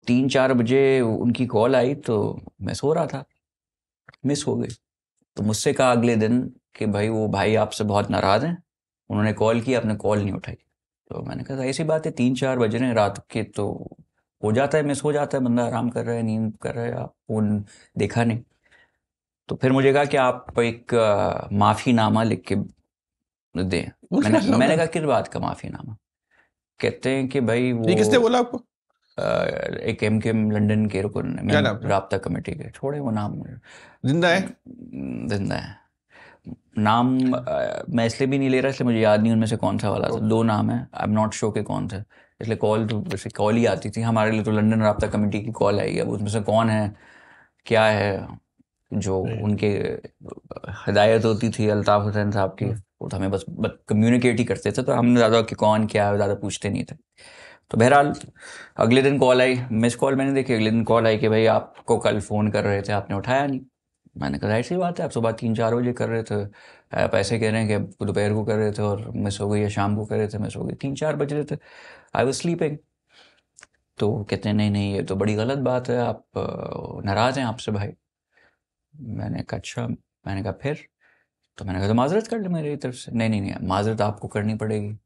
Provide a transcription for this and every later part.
3-4 बजे उनकी कॉल आई तो मैं सो रहा था, मिस हो गई। तो मुझसे कहा अगले दिन कि भाई वो भाई आपसे बहुत नाराज़ हैं, उन्होंने कॉल की, आपने कॉल नहीं उठाई। तो मैंने कहा ऐसी बात है, 3-4 बज रहे हैं रात के, तो हो जाता है, मिस हो जाता है, बंदा आराम कर रहा है, नींद कर रहा है, आप फ़ोन देखा नहीं। तो फिर मुझे कहा कि आप एक माफ़ीनामा लिख के दें। वो क्या मैंने था मैंने उधर? कहा किस बात का माफ़ीनामा? कहते हैं कि भाई ये किसने वो बोला आपको? एक एमकेएम लंदन के रुकन क्या में नाम था? राब्ता कमेटी के, छोड़े वो नाम मुझे, जिंदा है? जिंदा है। नाम मैं इसलिए भी नहीं ले रहा, इसलिए मुझे याद नहीं उनमें से कौन सा वाला था। 2 नाम है, आई एम नॉट श्योर के कौन थे। इसलिए कॉल तो वैसे कॉल ही आती थी हमारे लिए, तो लंदन राब्ता कमेटी की कॉल आई है। अब उसमें से कौन है, क्या है, जो नहीं। उनके हिदायत होती थी अल्ताफ़ हुसैन साहब की, वो तो हमें बस कम्युनिकेट ही करते थे, तो हम ज़्यादा कि कौन क्या है ज़्यादा पूछते नहीं थे। तो बहरहाल अगले दिन कॉल आई, मिस कॉल मैंने देखी, अगले दिन कॉल आई कि भाई आपको कल फ़ोन कर रहे थे, आपने उठाया नहीं। मैंने कहा ऐसी बात है, आप सुबह 3-4 बजे कर रहे थे, आप ऐसे कह रहे हैं कि आप दोपहर को कर रहे थे और मिस हो गई, या शाम को कर रहे थे मिस हो गई, 3-4 बज रहे थे, आई वॉज स्लीपिंग। तो कहते हैं नहीं नहीं, ये तो बड़ी गलत बात है, आप नाराज़ हैं आपसे भाई। मैंने कहा अच्छा, मैंने कहा फिर? तो मैंने कहा तो माजरत कर ले मेरी तरफ से। नहीं नहीं नहीं, माजरत आपको करनी पड़ेगी।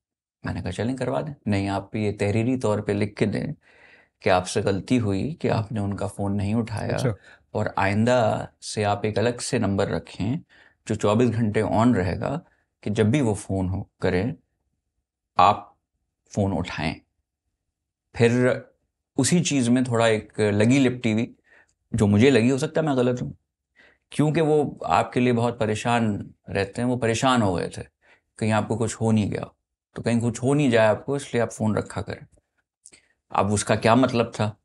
मैंने कहा चलें करवा दें। नहीं, आप ये तहरीरी तौर पे लिख के दें कि आपसे गलती हुई कि आपने उनका फ़ोन नहीं उठाया, अच्छा। और आइंदा से आप एक अलग से नंबर रखें जो 24 घंटे ऑन रहेगा, कि जब भी वो फ़ोन हो करें आप फ़ोन उठाएं। फिर उसी चीज़ में थोड़ा एक लगी लिपटी हुई, जो मुझे लगी, हो सकता है मैं गलत हूँ, क्योंकि वो आपके लिए बहुत परेशान रहते हैं, वो परेशान हो गए थे कहीं आपको कुछ हो नहीं गया, तो कहीं कुछ हो नहीं जाए आपको, इसलिए आप फ़ोन रखा करें। अब उसका क्या मतलब था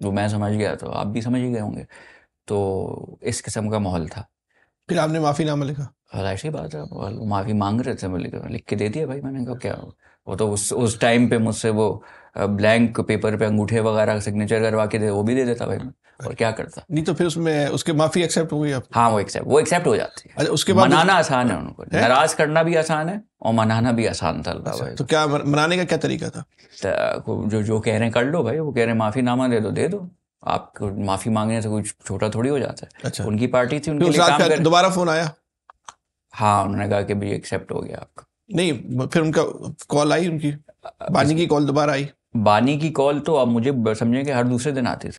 वो मैं समझ गया, तो आप भी समझ ही गए होंगे। तो इस किस्म का माहौल था। फिर आपने माफीनामा लिखा? और ऐसी बात है, वो माफ़ी मांग रहे थे, मैं लिख के दे दिया भाई। मैंने कहा क्या, वो तो उस टाइम पे मुझसे वो ब्लैंक पेपर पे अंगूठे वगैरह सिग्नेचर करवा के दे, वो भी दे देता भाई मैं, और क्या करता। नहीं तो फिर उसमें उसके माफी एक्सेप्ट हो गई आपकी? हाँ, वो एक्सेप्ट हो जाती है। अच्छा, उसके बाद मनाना आसान है, उनको है? नाराज करना भी आसान है और मनाना भी आसान था अल्लाह अच्छा, भाई। तो क्या मनाने का क्या तरीका था? जो जो कह रहे हैं कर लो भाई, वो कह रहे हैं माफ़ीनामा दे दो, दे दो। आपको माफ़ी मांगने से कुछ छोटा थोड़ी हो जाता है। अच्छा, उनकी पार्टी थी, फिर उनके उस लिए रात काम पे करे। दोबारा फोन आया? हाँ, उन्होंने कहा कि भाई एक्सेप्ट हो गया आपका। नहीं, फिर उनका कॉल आई, उनकी बानी किसकी? की कॉल दोबारा आई? बानी की कॉल तो अब मुझे समझें कि हर दूसरे दिन आती थी।